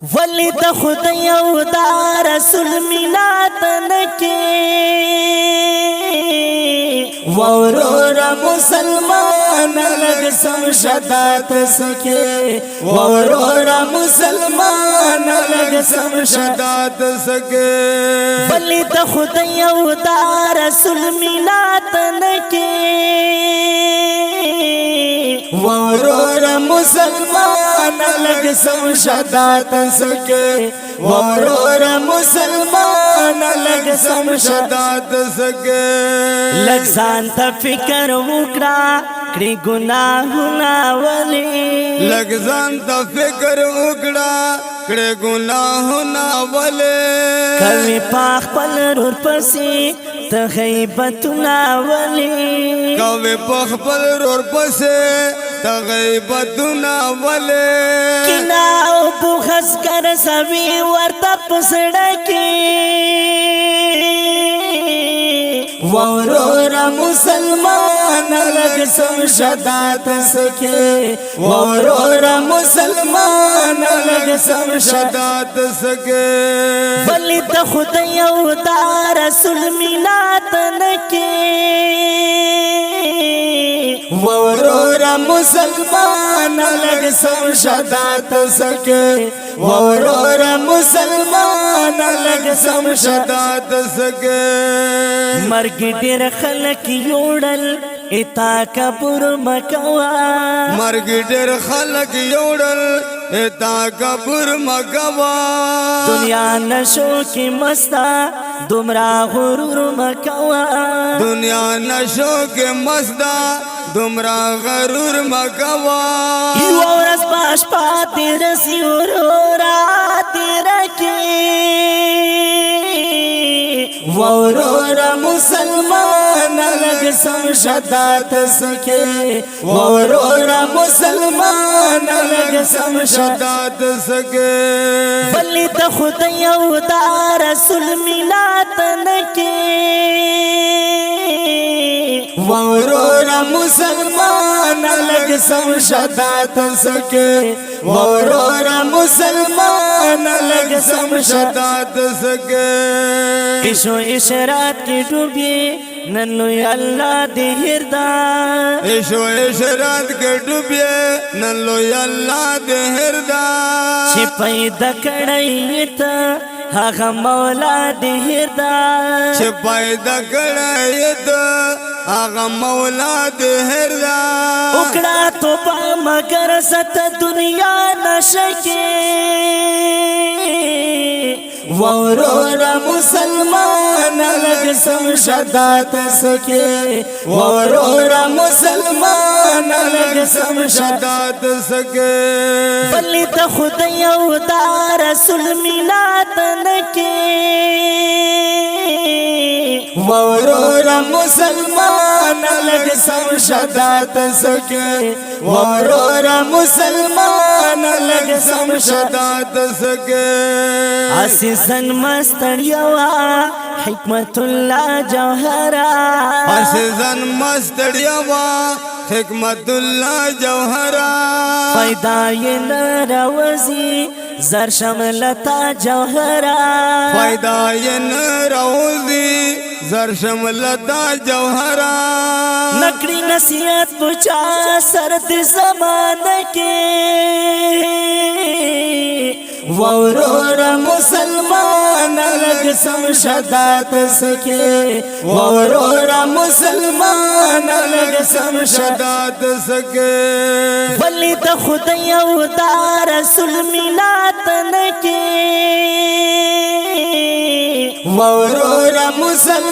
ولی د خدای او د رسول مینات نکي ورور مسلمان لګ سم شدات سکے ورور مسلمان لګ سم شدات سکے ولی د خدای او د رسول مینات نکي ورور مسلمان لګ سم شدات سکے ورور مسلمان لګ سم شدات سکے لګ ځان ته فکر وکړه کړي ګناهونه ولي لګ ځان ته فکر وکړه کړي ګناهونه ولي کوي پاک خپل رور پسې ته غیبتونه ولي کوي پاک خپل رور پسې ته غیبتونه ولي کینا او بوخس کر سوي ورته پسړکی ورور مسلمان لګ سم شدات سکے ورور مسلمان لګ سم شدات سکے ولی د خدای او د رسول مینات نکي ورور مسلمان لګ سم شدات سکے ورور مسلمان لګ سم شدات سکے مرګ ډېر خلک یوړل اتا کبر مکوا مرګ ډېر خلک یوړل اتا کبر مکوا دنیا نشو کې مستا دومره غرور مکوا دنیا نشو کې مستا دومره غرور مکوا یو ورځ پاش پاتې رسی ورورا تیر کې ورور مسلمان لګ سم شدات سکے ورور مسلمان لګ سم شدات سکے ولی د خدای او د رسول مینات نکي ورور مسلمان لګ سم شدات سکے ورور مسلمان لګ سم شدات سکے ایشو اشرات کی ڈوبی ننلوی اللہ دی ہردا ایشو اشرات کی ڈوبی ننلوی اللہ دی ہردا چی پیدا کڑائیتا آغا مولا دی ہردا چی پیدا کڑائیتا آغا مولا دی ہردا اکڑا تو پا مگر ست دنیا نشکے ورور مسلمان لګ سم شدات سکے ورور مسلمان لګ سم شدات سکے ولی د خدای او د رسول مینات نکي ورور مسلمان لګ سم شدات سکے ورور مسلمان لګ سم شدات سکے عزیزن مستړیوا حکمت الله جوهرا عزیزن مستړیوا حکمت الله جوهرا پیدا یې ناروزی زر شملتا جوهرا پیدا یې ناروزی زر شملتا جوهرا نکړي نصیحت پوچا سر د زمانه کې ورور مسلمان لګ سم شدات سکے ورور مسلمان لګ سم شدات سکے ولی د خدای او د رسول مینات نکي ورور مسلمان